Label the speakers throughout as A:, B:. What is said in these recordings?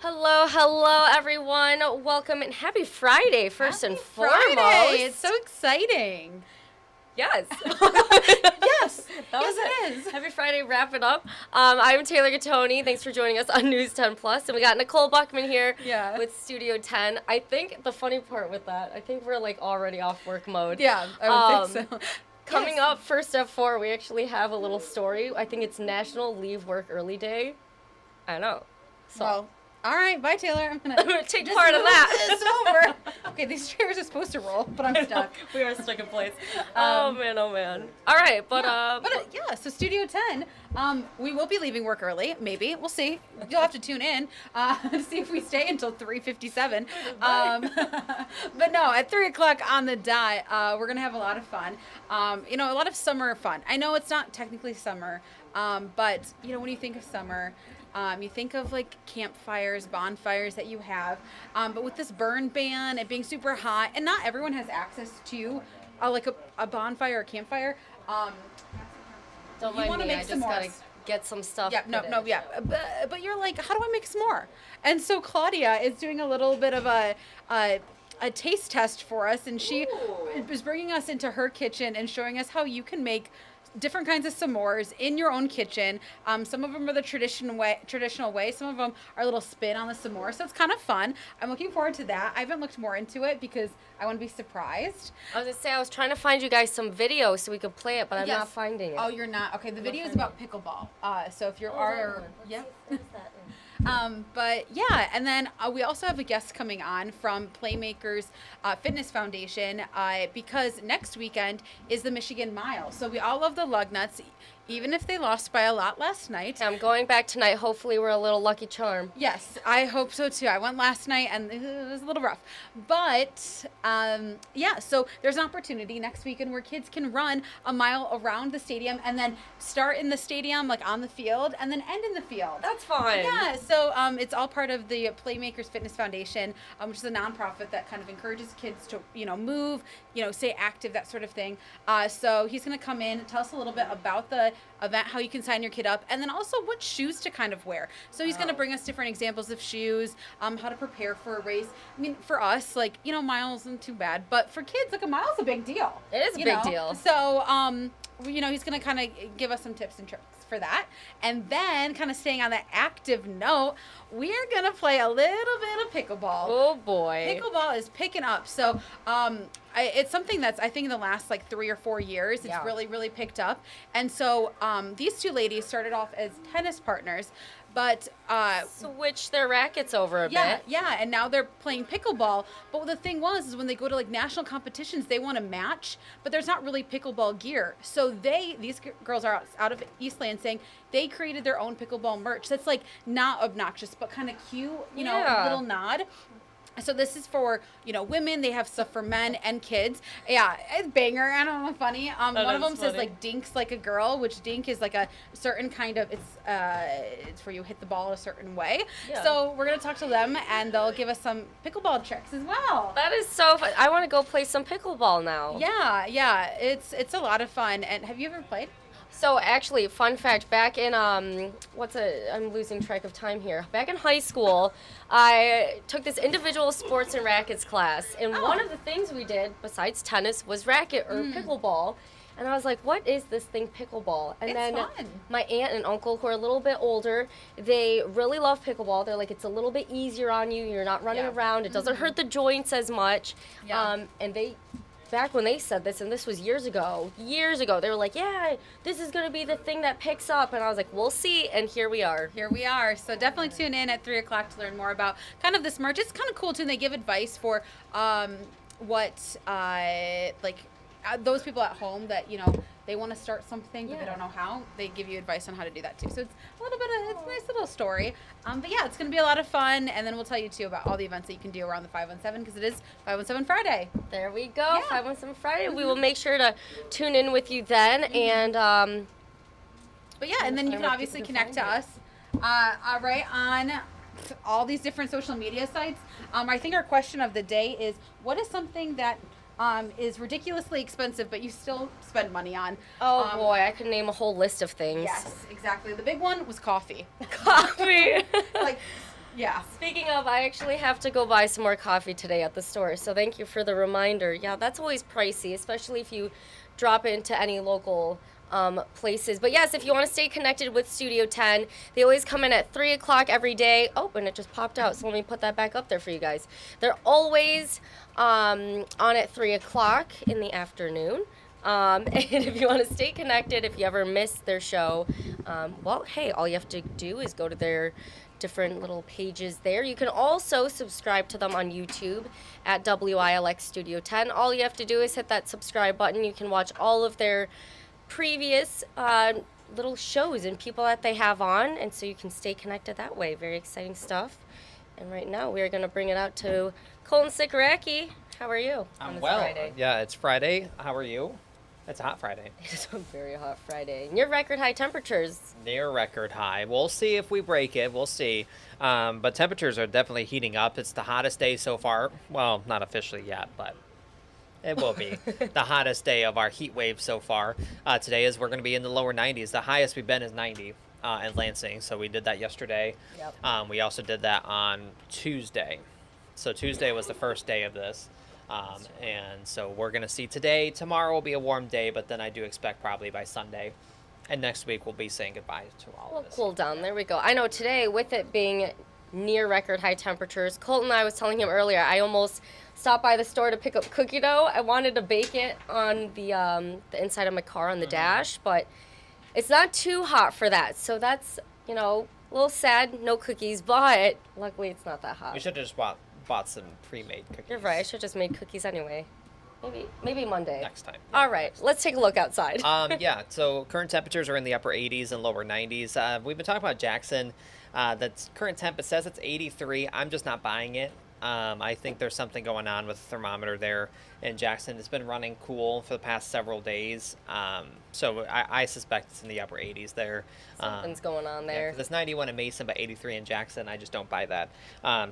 A: Hello, everyone. Welcome and happy Friday, first and foremost.
B: It's so exciting.
A: Yes.
B: Yes.
A: It is. Happy Friday, wrap it up. I'm Taylor Gattoni. Thanks for joining us on News 10 Plus. And we got Nicole Buchmann here with Studio 10. I think the funny part with that, I think we're like already off work mode.
B: Yeah, I would think so.
A: Coming up, first at 4, we actually have a little story. I think it's National Leave Work Early Day. I know. So.
B: Well, all right, bye, Taylor. I'm gonna
A: take part of that.
B: It's over. Okay, these chairs are supposed to roll, but I'm stuck.
A: We are stuck in place. Oh man. All right,
B: so Studio 10, we will be leaving work early. Maybe we'll see. You'll have to tune in to see if we stay until 3:57. But no, at 3:00 on the dot, we're gonna have a lot of fun. A lot of summer fun. I know it's not technically summer, but when you think of summer. You think of like campfires, bonfires that you have, but with this burn ban, it being super hot, and not everyone has access to like a bonfire or campfire.
A: Don't mind me, I just gotta get some stuff.
B: But you're like, how do I make s'more? And so Claudia is doing a little bit of a taste test for us, and she is bringing us into her kitchen and showing us how you can make different kinds of s'mores in your own kitchen. Some of them are the traditional way. Some of them are a little spin on the s'more. So it's kind of fun. I'm looking forward to that. I haven't looked more into it because I want to be surprised.
A: I was going to say, I was trying to find you guys some videos so we could play it, but I'm not finding it.
B: Oh, you're not? Okay, the video is about pickleball. So if you are... Yeah. And then we also have a guest coming on from Playmakers Fitness Foundation because next weekend is the Michigan Mile. So we all love the Lugnuts, even if they lost by a lot last night.
A: I'm going back tonight. Hopefully we're a little lucky charm.
B: Yes, I hope so too. I went last night and it was a little rough. But so there's an opportunity next weekend where kids can run a mile around the stadium and then start in the stadium, like on the field, and then end in the field.
A: That's fun.
B: Yeah, so it's all part of the Playmakers Fitness Foundation, which is a nonprofit that kind of encourages kids to, move, stay active, that sort of thing. So he's going to come in and tell us a little bit about the event, how you can sign your kid up, and then also what shoes to kind of wear. So he's going to bring us different examples of shoes, how to prepare for a race. I mean, for us, miles isn't too bad, but for kids, a mile's a big deal.
A: It is a big deal.
B: So, he's going to kind of give us some tips and tricks for that. And then, kind of staying on that active note, we're going to play a little bit of pickleball.
A: Oh, boy.
B: Pickleball is picking up. So, it's something that's, I think, in the last, 3 or 4 years, it's really, really picked up. And so, these two ladies started off as tennis partners, but
A: switch their rackets over a bit.
B: Yeah, and now they're playing pickleball. But the thing is when they go to national competitions, they want to match, but there's not really pickleball gear. So these girls are out of East Lansing. They created their own pickleball merch. That's not obnoxious, but kind of cute, a little nod. So this is for, women. They have stuff for men and kids. Yeah, it's banger. I don't know, funny. One of them says, dink's like a girl, which dink is a certain kind of, it's where you hit the ball a certain way. Yeah. So we're going to talk to them, and they'll give us some pickleball tricks as well.
A: That is so fun. I want to go play some pickleball now.
B: Yeah. It's a lot of fun. And have you ever played?
A: So actually, fun fact, back in, I'm losing track of time here. Back in high school, I took this individual sports and rackets class. And one of the things we did, besides tennis, was racket or pickleball. And I was like, what is this thing, pickleball? And then fun. My aunt and uncle, who are a little bit older, they really love pickleball. They're like, it's a little bit easier on you. You're not running around. It doesn't hurt the joints as much. Yeah. Back when they said this, and this was years ago, they were like, yeah, this is going to be the thing that picks up. And I was like, we'll see. And here we are.
B: So definitely tune in at 3:00 to learn more about kind of this merch. It's kind of cool, too. And they give advice for those people at home that, they want to start something, but they don't know how. They give you advice on how to do that, too. So it's it's a nice little story. But yeah, it's going to be a lot of fun. And then we'll tell you, too, about all the events that you can do around the 517, because it is 517 Friday.
A: There we go, yeah. 517 Friday. We will make sure to tune in with you then. And
B: and then you can obviously connect to us on all these different social media sites. I think our question of the day is, what is something that is ridiculously expensive, but you still spend money on?
A: Oh boy, I could name a whole list of things.
B: Yes, exactly. The big one was coffee.
A: Coffee.
B: Yeah.
A: Speaking of, I actually have to go buy some more coffee today at the store, so thank you for the reminder. Yeah, that's always pricey, especially if you drop it into any local places. But yes, if you want to stay connected with Studio 10, they always come in at 3 o'clock every day. Oh, and it just popped out, so let me put that back up there for you guys. They're always on at 3 o'clock in the afternoon. And if you want to stay connected, if you ever miss their show, well, hey, all you have to do is go to their different little pages there. You can also subscribe to them on YouTube at WILX Studio 10. All you have to do is hit that subscribe button. You can watch all of their previous little shows and people that they have on, and so you can stay connected that way. Very exciting stuff. And right now we are going to bring it out to Colton Cichoracki. How are you?
C: I'm well.
A: Friday?
C: Yeah, it's Friday. How are you? It's a hot Friday.
A: It is a very hot Friday. Near record high temperatures.
C: Near record high. We'll see if we break it. We'll see. But temperatures are definitely heating up. It's the hottest day so far. Well, not officially yet, but it will be the hottest day of our heat wave so far. Today is we're going to be in the lower 90s. The highest we've been is 90 in Lansing. So we did that yesterday.
A: Yep.
C: We also did that on Tuesday. So Tuesday was the first day of this. And so we're going to see today. Tomorrow will be a warm day, but then I do expect probably by Sunday. And next week we'll be saying goodbye to all of this.
A: Cool down. There we go. I know today, with it being near record high temperatures, Colton, I was telling him earlier, I almost stopped by the store to pick up cookie dough. I wanted to bake it on the inside of my car on the dash, but it's not too hot for that. So that's, a little sad, no cookies, but luckily it's not that hot.
C: We should have just bought some pre-made cookies.
A: You're right. I should have just made cookies anyway. Maybe Monday.
C: Next time.
A: All right. Let's take a look outside.
C: Yeah. So current temperatures are in the upper 80s and lower 90s. We've been talking about Jackson. That's current temp. It says it's 83. I'm just not buying it. I think there's something going on with the thermometer there in Jackson. It's been running cool for the past several days. So I suspect it's in the upper 80s there.
A: Something's going on there.
C: Yeah, it's 91 in Mason, but 83 in Jackson. I just don't buy that.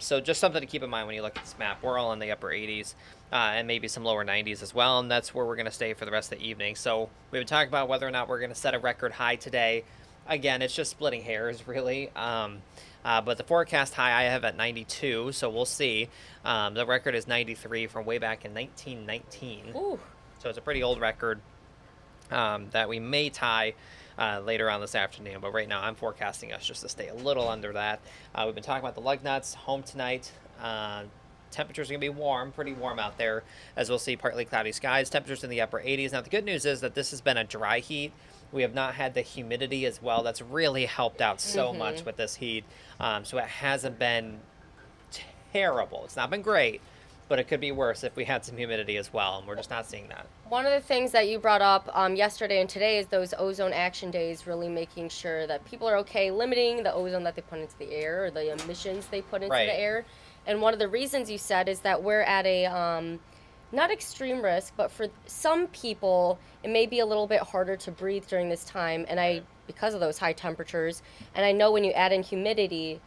C: So just something to keep in mind when you look at this map. We're all in the upper 80s and maybe some lower 90s as well, and that's where we're going to stay for the rest of the evening. So we've been talking about whether or not we're going to set a record high today. Again, it's just splitting hairs, really. But the forecast high I have at 92, so we'll see. The record is 93 from way back in 1919.
A: Ooh.
C: So it's a pretty old record that we may tie later on this afternoon. But right now I'm forecasting us just to stay a little under that. We've been talking about the lug nuts, home tonight. Temperatures are going to be warm, pretty warm out there, as we'll see partly cloudy skies. Temperatures in the upper 80s. Now, the good news is that this has been a dry heat. We have not had the humidity as well. That's really helped out so much with this heat. So it hasn't been terrible. It's not been great, but it could be worse if we had some humidity as well, and we're just not seeing that.
A: One of the things that you brought up yesterday and today is those ozone action days, really making sure that people are okay limiting the ozone that they put into the air or the emissions they put into the air. And one of the reasons you said is that we're at a not extreme risk, but for some people, it may be a little bit harder to breathe during this time, and because of those high temperatures. And I know when you add in humidity,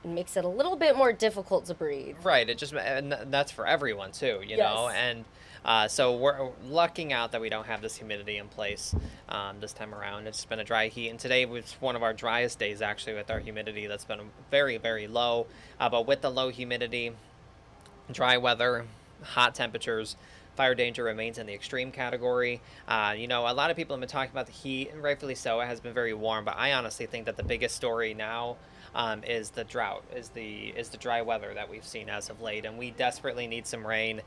A: it makes it a little bit more difficult to breathe.
C: Right. And that's for everyone too, you know. And so we're lucking out that we don't have this humidity in place this time around. It's been a dry heat, and today was one of our driest days actually with our humidity. That's been very, very low. But with the low humidity, dry weather, hot temperatures, fire danger remains in the extreme category. A lot of people have been talking about the heat, and rightfully so. It has been very warm, but I honestly think that the biggest story now is the drought, is the dry weather that we've seen as of late, and we desperately need some rain.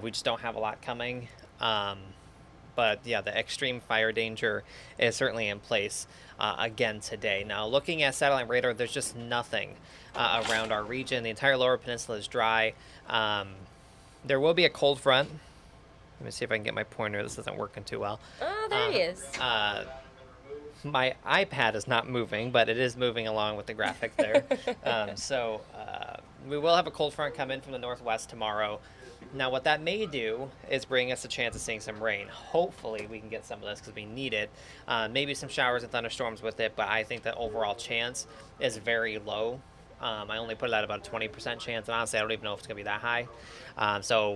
C: We just don't have a lot coming. But yeah, the extreme fire danger is certainly in place again today. Now, looking at satellite radar, there's just nothing around our region. The entire lower peninsula is dry. There will be a cold front. Let me see if I can get my pointer. This isn't working too well.
A: Oh, there he is.
C: My iPad is not moving, but it is moving along with the graphic there. So we will have a cold front come in from the northwest tomorrow. Now, what that may do is bring us a chance of seeing some rain. Hopefully, we can get some of this because we need it. Maybe some showers and thunderstorms with it, but I think the overall chance is very low. I only put it at about a 20% chance, and honestly, I don't even know if it's going to be that high. So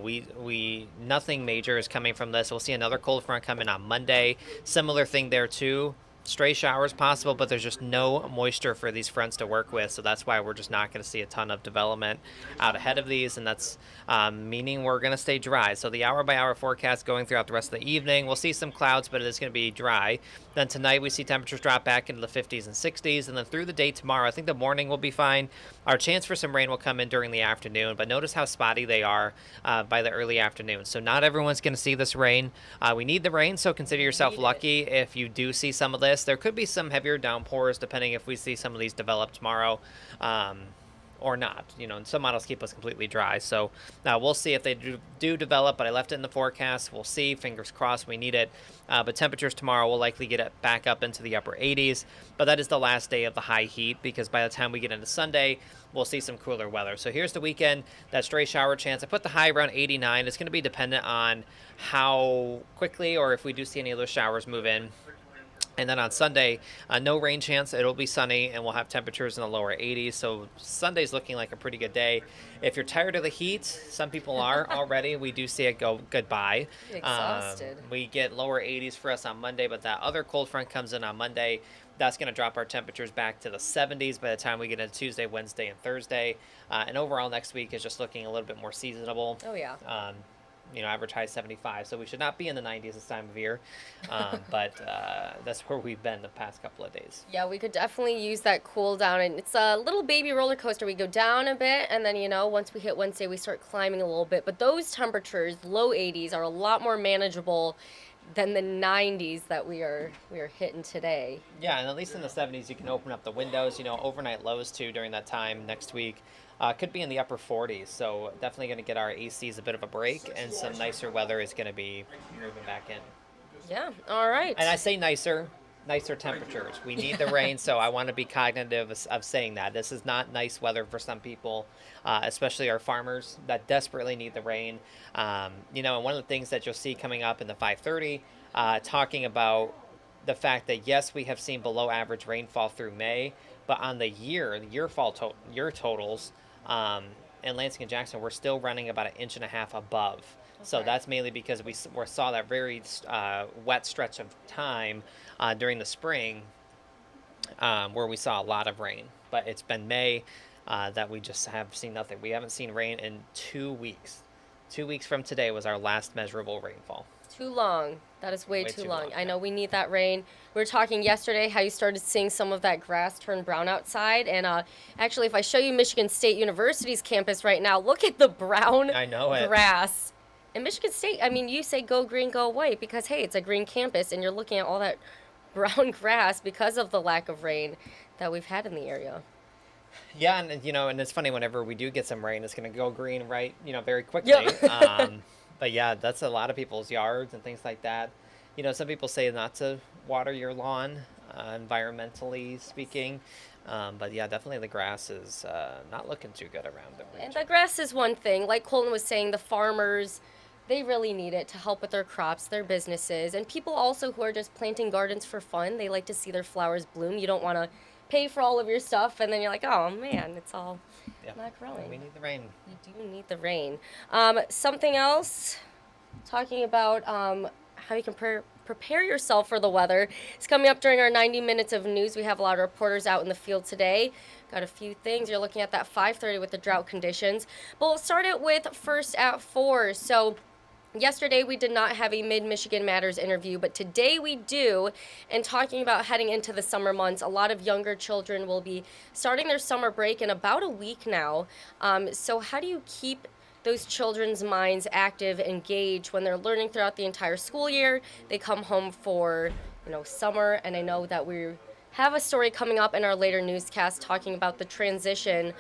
C: nothing major is coming from this. We'll see another cold front come in on Monday. Similar thing there, too. stray showers possible, but there's just no moisture for these fronts to work with. So that's why we're just not going to see a ton of development out ahead of these. And that's meaning we're going to stay dry. So the hour by hour forecast going throughout the rest of the evening, we'll see some clouds, but it is going to be dry. Then tonight we see temperatures drop back into the 50s and 60s. And then through the day tomorrow, I think the morning will be fine. Our chance for some rain will come in during the afternoon, but notice how spotty they are by the early afternoon. So not everyone's going to see this rain. We need the rain, so consider yourself lucky if you do see some of this. There could be some heavier downpours depending if we see some of these develop tomorrow or not. And some models keep us completely dry. So we'll see if they do develop, but I left it in the forecast. We'll see. Fingers crossed we need it. But temperatures tomorrow will likely get it back up into the upper 80s. But that is the last day of the high heat because by the time we get into Sunday, we'll see some cooler weather. So here's the weekend, that stray shower chance. I put the high around 89. It's going to be dependent on how quickly or if we do see any of those showers move in. And then on Sunday, no rain chance. It'll be sunny, and we'll have temperatures in the lower 80s. So Sunday's looking like a pretty good day. If you're tired of the heat, some people are already. We do see it go goodbye.
A: Exhausted.
C: We get lower 80s for us on Monday, but that other cold front comes in on Monday. That's going to drop our temperatures back to the 70s by the time we get into Tuesday, Wednesday, and Thursday. And overall, next week is just looking a little bit more seasonable.
A: Oh, yeah.
C: Average high 75, so we should not be in the 90s this time of year, but that's where we've been the past couple of days.
A: Yeah, we could definitely use that cool down, and it's a little baby roller coaster. We go down a bit, and then, once we hit Wednesday, we start climbing a little bit, but those temperatures, low 80s, are a lot more manageable than the 90s that we are hitting today.
C: Yeah, and at least in the 70s, you can open up the windows. Overnight lows, too, during that time next week. Could be in the upper 40s, so definitely going to get our ACs a bit of a break, and some nicer weather is going to be moving back in.
A: Yeah, all right.
C: And I say nicer temperatures. We need the rain, so I want to be cognitive of saying that. This is not nice weather for some people, especially our farmers that desperately need the rain. And one of the things that you'll see coming up in the 5:30, talking about the fact that, yes, we have seen below average rainfall through May, but on the year totals, in Lansing and Jackson, we're still running about 1.5 inches above. Okay. So that's mainly because we saw that very wet stretch of time during the spring where we saw a lot of rain. But it's been May that we just have seen nothing. We haven't seen rain in 2 weeks. 2 weeks from today was our last measurable rainfall.
A: Too long. That is way too long. I know we need that rain. We were talking yesterday how you started seeing some of that grass turn brown outside. And actually, if I show you Michigan State University's campus right now, look at the brown grass. And Michigan State, you say go green, go white because, hey, it's a green campus. And you're looking at all that brown grass because of the lack of rain that we've had in the area.
C: Yeah, and and it's funny, whenever we do get some rain, it's going to go green very quickly. Yep. But yeah, that's a lot of people's yards and things like that. Some people say not to water your lawn, environmentally speaking. But yeah, definitely the grass is not looking too good around the region.
A: And the grass is one thing. Like Colton was saying, the farmers, they really need it to help with their crops, their businesses. And people also who are just planting gardens for fun, they like to see their flowers bloom. You don't want to pay for all of your stuff, and then you're like, oh man, it's all not growing.
C: We need the rain.
A: We do need the rain. Something else, talking about how you can prepare yourself for the weather. It's coming up during our 90 minutes of news. We have a lot of reporters out in the field today. Got a few things. You're looking at that 5:30 with the drought conditions. But we'll start it with first at 4. So yesterday we did not have a Mid-Michigan Matters interview, but today we do. And talking about heading into the summer months, a lot of younger children will be starting their summer break in about a week now. So how do you keep those children's minds active, engaged when they're learning throughout the entire school year? They come home for, summer, and I know that we have a story coming up in our later newscast talking about the transition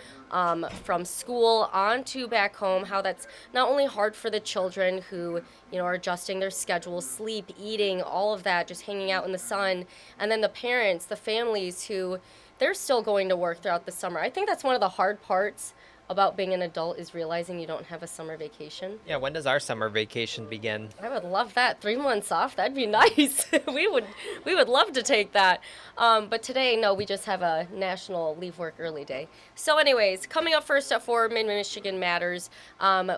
A: from school on to back home, how that's not only hard for the children who, are adjusting their schedule, sleep, eating, all of that, just hanging out in the sun, and then the parents, the families who, they're still going to work throughout the summer. I think that's one of the hard parts about being an adult is realizing you don't have a summer vacation.
C: Yeah, when does our summer vacation begin?
A: I would love that. 3 months off, that'd be nice. we would love to take that. But today, no, we just have a national leave work early day. So anyways, coming up first at 4, Mid-Michigan Matters,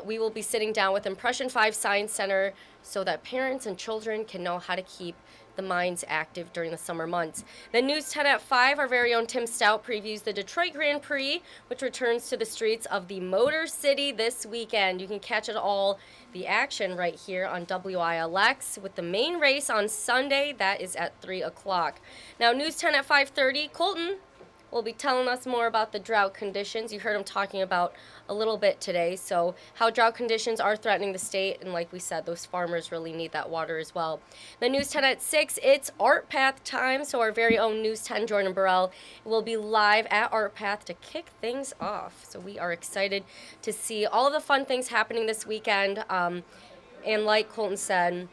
A: we will be sitting down with Impression 5 Science Center so that parents and children can know how to keep the minds active during the summer months. Then News 10 at 5, our very own Tim Stout previews the Detroit Grand Prix, which returns to the streets of the Motor City this weekend. You can catch it all, the action right here on WILX with the main race on Sunday. That is at 3 o'clock. Now News 10 at 5:30, Colton will be telling us more about the drought conditions. You heard him talking about a little bit today, so how drought conditions are threatening the state, and like we said, those farmers really need that water as well. The News 10 at 6, it's Art Path time, so our very own News 10 Jordan Burrell will be live at Art Path to kick things off. So we are excited to see all of the fun things happening this weekend, and like Colton said,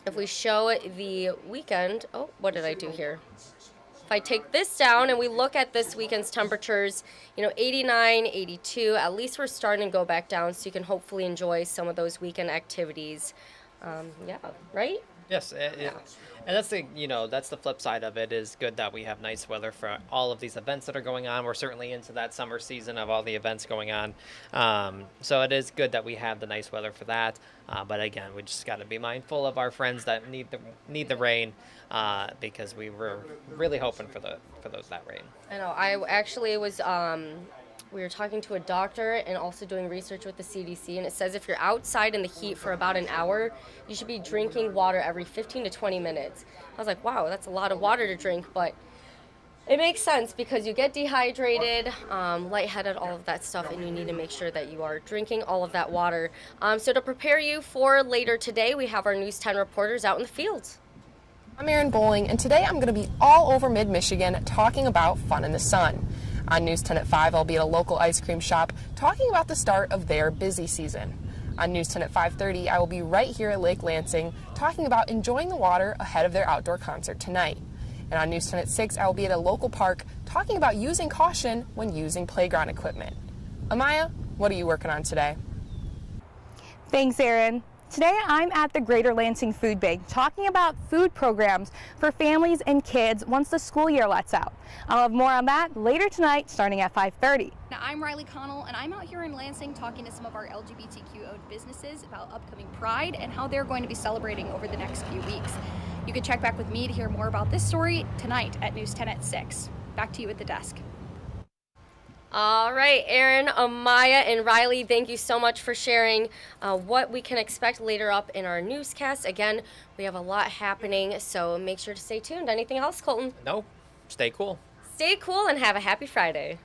A: if we show the weekend, oh, what did I do here? If I take this down and we look at this weekend's temperatures, 89, 82, at least we're starting to go back down, so you can hopefully enjoy some of those weekend activities. Yeah, right?
C: Yes, and that's the flip side of it. Is good that we have nice weather for all of these events that are going on. We're certainly into that summer season of all the events going on, so it is good that we have the nice weather for that. But again, we just got to be mindful of our friends that need the rain, because we were really hoping for that rain.
A: I know. I actually was. We were talking to a doctor and also doing research with the CDC, and it says if you're outside in the heat for about an hour, you should be drinking water every 15 to 20 minutes. I was like, wow, that's a lot of water to drink, but it makes sense because you get dehydrated, lightheaded, all of that stuff, and you need to make sure that you are drinking all of that water. So to prepare you for later today, we have our News 10 reporters out in the fields.
D: I'm Erin Bowling, and today I'm going to be all over mid-Michigan talking about fun in the sun. On News 10 at 5, I'll be at a local ice cream shop talking about the start of their busy season. On News 10 at 5:30, I will be right here at Lake Lansing talking about enjoying the water ahead of their outdoor concert tonight. And on News 10 at 6, I will be at a local park talking about using caution when using playground equipment. Amaya, what are you working on today?
E: Thanks, Erin. Today I'm at the Greater Lansing Food Bank talking about food programs for families and kids once the school year lets out. I'll have more on that later tonight starting at 5:30.
F: Now, I'm Riley Connell, and I'm out here in Lansing talking to some of our LGBTQ-owned businesses about upcoming Pride and how they're going to be celebrating over the next few weeks. You can check back with me to hear more about this story tonight at News 10 at 6. Back to you at the desk.
A: All right, Erin, Amaya, and Riley, thank you so much for sharing what we can expect later up in our newscast. Again, we have a lot happening, so make sure to stay tuned. Anything else, Colton?
C: No, stay cool.
A: Stay cool and have a happy Friday.